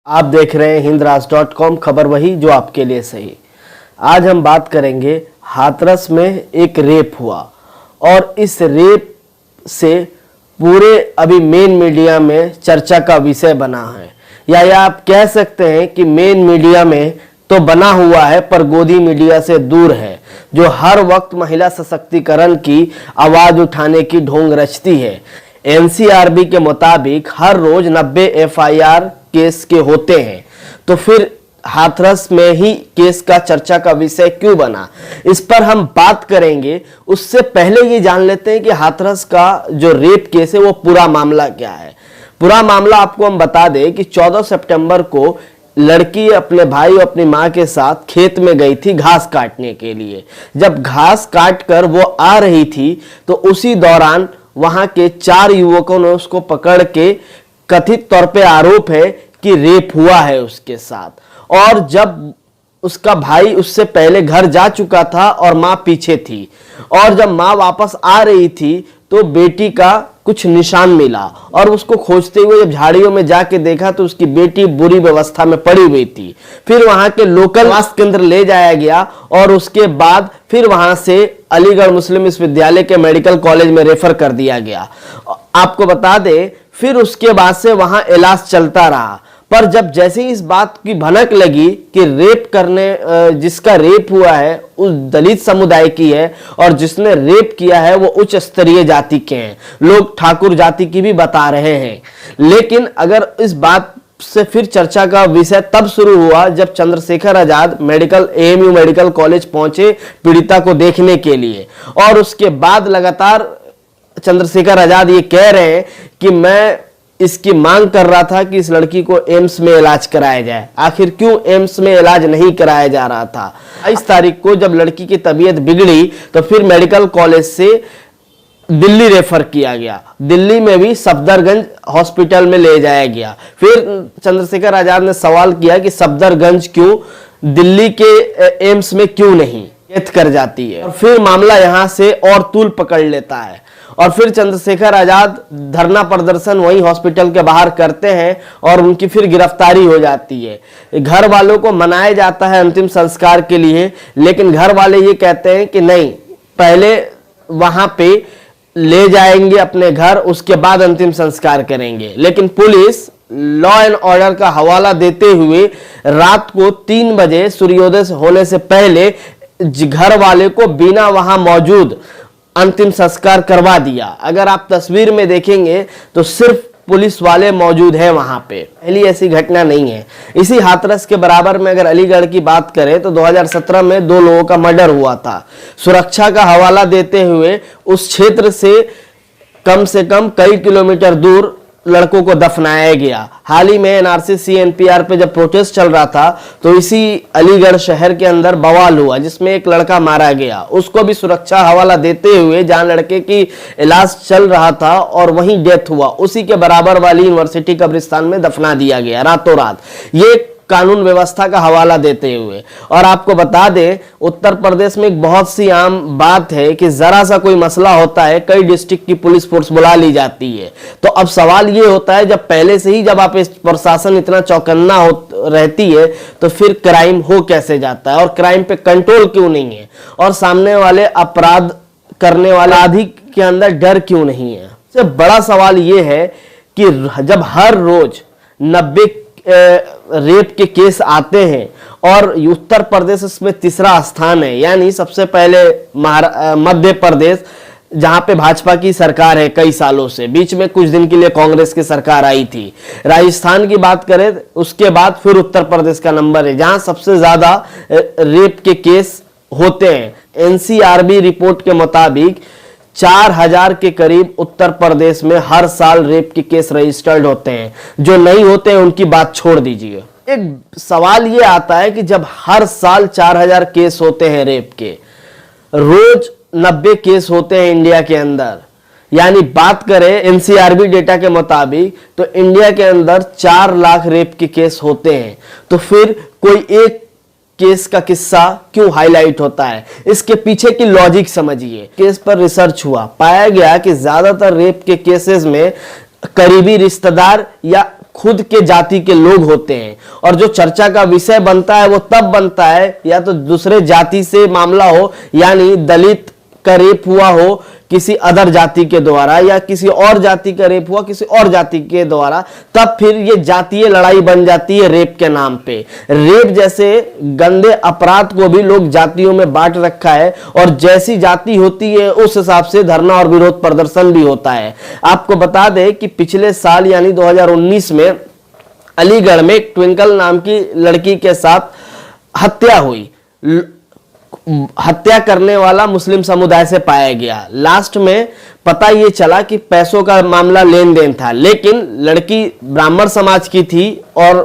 आप देख रहे हैं हिंदराज.com, खबर वही जो आपके लिए सही। आज हम बात करेंगे हाथरस में एक रेप हुआ और इस रेप से पूरे अभी मेन मीडिया में चर्चा का विषय बना है, या आप कह सकते हैं कि मेन मीडिया में तो बना हुआ है पर गोदी मीडिया से दूर है, जो हर वक्त महिला सशक्तिकरण की आवाज उठाने की ढोंग रचती है। एनसीआरबी के मुताबिक हर रोज 90 एफआईआर केस के होते हैं, तो फिर हाथरस में ही केस का चर्चा का विषय क्यों बना, इस पर हम बात करेंगे। उससे पहले ये जान लेते हैं कि हाथरस का जो रेप केस है वो पूरा मामला क्या है। पूरा मामला आपको हम बता दें कि 14 सितंबर को लड़की अपने भाई और अपनी मां के साथ खेत में गई थी घास काटने के लिए। जब घास काट कर वो आ रही थी तो उसी दौरान वहां के 4 युवकों ने उसको पकड़ के कथित तौर पे आरोप है कि रेप हुआ है उसके साथ, और जब उसका भाई उससे पहले घर जा चुका था और मां पीछे थी, और जब मां वापस आ रही थी तो बेटी का कुछ निशान मिला और उसको खोजते हुए जब झाड़ियों में जाके देखा तो उसकी बेटी बुरी व्यवस्था में पड़ी हुई थी। फिर वहां के लोकल स्वास्थ्य केंद्र ले जाया गया और उसके बाद फिर वहां से अलीगढ़ मुस्लिम विश्वविद्यालय के मेडिकल कॉलेज में रेफर कर दिया गया। आपको बता दें फिर उसके बाद से वहां इलाज चलता रहा, पर जब जैसे ही इस बात की भनक लगी कि रेप करने जिसका रेप हुआ है उस दलित समुदाय की है और जिसने रेप किया है वो उच्च स्तरीय जाति के हैं, लोग ठाकुर जाति की भी बता रहे हैं। लेकिन अगर इस बात से फिर चर्चा का विषय तब शुरू हुआ जब Chandrashekhar Azad AMU medical college पहुंचे पीड़िता को देखने के लिए, और उसके बाद लगातार चंद्रशेखर आजाद ये कह रहे हैं कि मैं इसकी मांग कर रहा था कि इस लड़की को एम्स में इलाज कराया जाए। आखिर क्यों एम्स में इलाज नहीं कराया जा रहा था? 22 तारीख को जब लड़की की तबीयत बिगड़ी तो फिर मेडिकल कॉलेज से दिल्ली रेफर किया गया, दिल्ली में भी सफदरगंज हॉस्पिटल में ले जाया गया। फिर चंद्रशेखर आजाद ने सवाल किया कि सफदरगंज क्यों, दिल्ली के एम्स में क्यों नहीं, डेथ कर जाती है। और फिर मामला यहां से और तूल पकड़ लेता है और फिर चंद्रशेखर आजाद धरना प्रदर्शन वही हॉस्पिटल के बाहर करते हैं और उनकी फिर गिरफ्तारी हो जाती है। घर वालों को मनाया जाता है अंतिम संस्कार के लिए, लेकिन घर वाले ये कहते हैं कि नहीं, पहले वहां पे ले जाएंगे अपने घर, उसके बाद अंतिम संस्कार करेंगे। लेकिन पुलिस लॉ एंड ऑर्डर का हवाला देते हुए रात को 3 बजे सूर्योदय होने से पहले घर वाले को बिना वहां मौजूद अंतिम संस्कार करवा दिया। अगर आप तस्वीर में देखेंगे तो सिर्फ पुलिस वाले मौजूद हैं वहां पे। पहली ऐसी घटना नहीं है। इसी हाथरस के बराबर में अगर अलीगढ़ की बात करें तो 2017 में 2 लोगों का मर्डर हुआ था। सुरक्षा का हवाला देते हुए उस क्षेत्र से कम कई किलोमीटर दूर लड़कों को दफनाया गया। हाल ही में एनआरसी सीएनपीआर पे जब प्रोटेस्ट चल रहा था तो इसी अलीगढ़ शहर के अंदर बवाल हुआ जिसमें एक लड़का मारा गया, उसको भी सुरक्षा हवाला देते हुए जहां लड़के की इलाज चल रहा था और वहीं डेथ हुआ, उसी के बराबर वाली यूनिवर्सिटी कब्रिस्तान में दफना दिया गया रातों रात, ये कानून व्यवस्था का हवाला देते हुए। और आपको बता दें उत्तर प्रदेश में एक बहुत सी आम बात है कि जरा सा कोई मसला होता है कई डिस्ट्रिक्ट की पुलिस फोर्स बुला ली जाती है। तो अब सवाल ये होता है जब पहले से ही जब आप इस प्रशासन इतना चौकन्ना रहती है तो फिर क्राइम हो कैसे जाता है और क्राइम पे कंट्रोल क्यों नहीं है और सामने वाले अपराध करने वाले अपराधी के अंदर डर क्यों नहीं है। सबसे बड़ा सवाल ये है कि जब हर रोज 90 रेप के केस आते हैं और उत्तर प्रदेश इसमें तीसरा स्थान है, यानी सबसे पहले मध्य प्रदेश जहां पे भाजपा की सरकार है कई सालों से, बीच में कुछ दिन के लिए कांग्रेस की सरकार आई थी। राजस्थान की बात करें उसके बाद फिर उत्तर प्रदेश का नंबर है जहां सबसे ज्यादा रेप के केस होते हैं। एनसीआरबी रिपोर्ट के मुताबिक 4000 के करीब उत्तर प्रदेश में हर साल रेप के केस रजिस्टर्ड होते हैं, जो नहीं होते हैं उनकी बात छोड़ दीजिए। एक सवाल ये आता है कि जब हर साल 4000 केस होते हैं रेप के, रोज 90 केस होते हैं इंडिया के अंदर, यानी बात करें एनसीआरबी डेटा के मुताबिक तो इंडिया के अंदर 4 लाख रेप के केस होते हैं, तो फिर कोई एक केस का किस्सा क्यों हाईलाइट होता है? इसके पीछे की लॉजिक समझिए। केस पर रिसर्च हुआ, पाया गया कि ज्यादातर रेप के केसेस में करीबी रिश्तेदार या खुद के जाति के लोग होते हैं, और जो चर्चा का विषय बनता है वो तब बनता है या तो दूसरे जाति से मामला हो, यानी दलित का रेप हुआ हो किसी अदर जाति के द्वारा, या किसी और जाति का रेप हुआ किसी और जाति के द्वारा, तब फिर ये जातीय लड़ाई बन जाती है रेप के नाम पे। रेप जैसे गंदे अपराध को भी लोग जातियों में बांट रखा है, और जैसी जाति होती है उस हिसाब से धरना और विरोध प्रदर्शन भी होता है। आपको बता दें कि पिछले साल यानी 2019 में अलीगढ़ में एक ट्विंकल नाम की लड़की के साथ हत्या हुई। हत्या करने वाला मुस्लिम समुदाय से पाया गया। लास्ट में पता ये चला कि पैसों का मामला लेन देन था, लेकिन लड़की ब्राह्मण समाज की थी और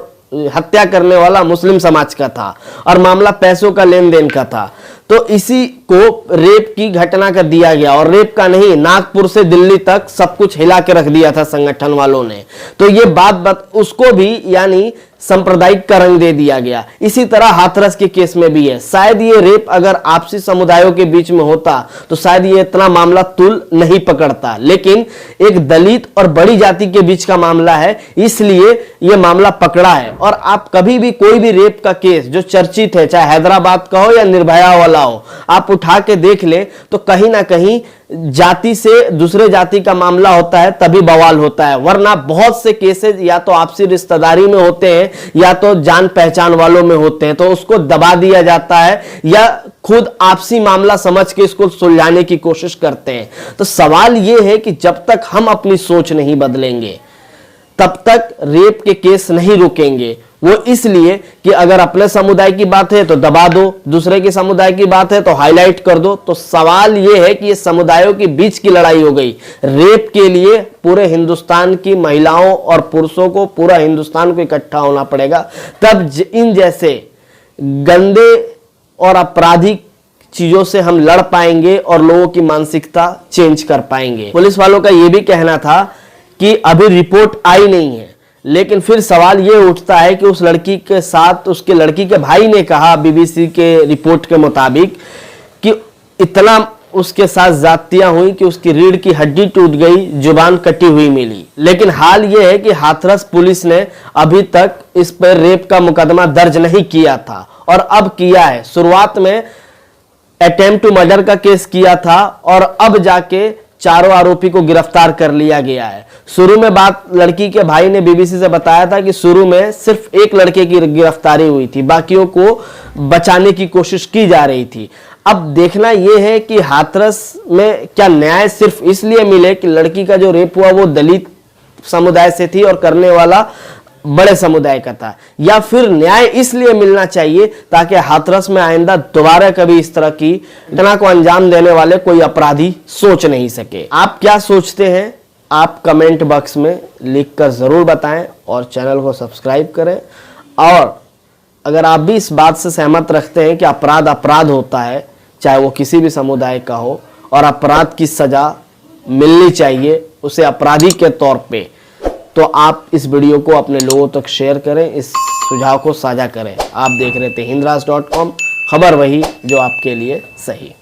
हत्या करने वाला मुस्लिम समाज का था, और मामला पैसों का लेन देन का था। तो इसी को रेप की घटना का दिया गया, और रेप का नहीं, नागपुर से दिल्ली तक सब कुछ हिला के रख दिया था संगठन वालों ने। तो ये बात उसको भी यानी सांप्रदायिक का रंग दे दिया गया। इसी तरह हाथरस के केस में भी है। शायद ये रेप अगर आपसी समुदायों के बीच में होता तो शायद ये इतना मामला तुल नहीं पकड़ता, लेकिन एक दलित और बड़ी जाति के बीच का मामला है, इसलिए ये मामला पकड़ा है। और आप कभी भी कोई भी रेप का केस जो चर्चित है, चाहे हैदराबाद का हो या निर्भया वाला हो, आप उठा के देख ले तो कहीं ना कहीं जाति से दूसरे जाति का मामला होता है तभी बवाल होता है, वरना बहुत से केसेस या तो आपसी रिश्तेदारी में होते हैं या तो जान पहचान वालों में होते हैं, तो उसको दबा दिया जाता है या खुद आपसी मामला समझ के इसको सुलझाने की कोशिश करते हैं। तो सवाल यह है कि जब तक हम अपनी सोच नहीं बदलेंगे तब तक रेप के केस नहीं रुकेंगे। वो इसलिए कि अगर अपने समुदाय की बात है तो दबा दो, दूसरे के समुदाय की बात है तो हाईलाइट कर दो। तो सवाल ये है कि ये समुदायों के बीच की लड़ाई हो गई। रेप के लिए पूरे हिंदुस्तान की महिलाओं और पुरुषों को, पूरा हिंदुस्तान को इकट्ठा होना पड़ेगा, तब इन जैसे गंदे और आपराधिक चीजों से हम लड़ पाएंगे और लोगों की मानसिकता चेंज कर पाएंगे। पुलिस वालों का यह भी कहना था कि अभी रिपोर्ट आई नहीं है, लेकिन फिर सवाल यह उठता है कि उस लड़की के साथ उसके लड़की के भाई ने कहा बीबीसी के रिपोर्ट के मुताबिक कि इतना उसके साथ जातियां हुई कि उसकी रीढ़ की हड्डी टूट गई, जुबान कटी हुई मिली। लेकिन हाल यह है कि हाथरस पुलिस ने अभी तक इस पर रेप का मुकदमा दर्ज नहीं किया था, और अब किया है। शुरुआत में अटेम्प्ट टू मर्डर का केस किया था और अब जाके चारों आरोपी को गिरफ्तार कर लिया गया है। शुरू में बात लड़की के भाई ने बीबीसी से बताया था कि शुरू में सिर्फ एक लड़के की गिरफ्तारी हुई थी, बाकियों को बचाने की कोशिश की जा रही थी। अब देखना यह है कि हाथरस में क्या न्याय सिर्फ इसलिए मिले कि लड़की का जो रेप हुआ वो दलित समुदाय से थी और करने वाला बड़े समुदाय का था, या फिर न्याय इसलिए मिलना चाहिए ताकि हाथरस में आइंदा दोबारा कभी इस तरह की घटना को अंजाम देने वाले कोई अपराधी सोच नहीं सके। आप क्या सोचते हैं आप कमेंट बॉक्स में लिखकर जरूर बताएं और चैनल को सब्सक्राइब करें। और अगर आप भी इस बात से सहमत रखते हैं कि अपराध अपराध होता है, चाहे वो किसी भी समुदाय का हो, और अपराध की सजा मिलनी चाहिए उसे अपराधी के तौर पे, तो आप इस वीडियो को अपने लोगों तक शेयर करें, इस सुझाव को साझा करें। आप देख रहे थे हिंदराज.com, खबर वही जो आपके लिए सही।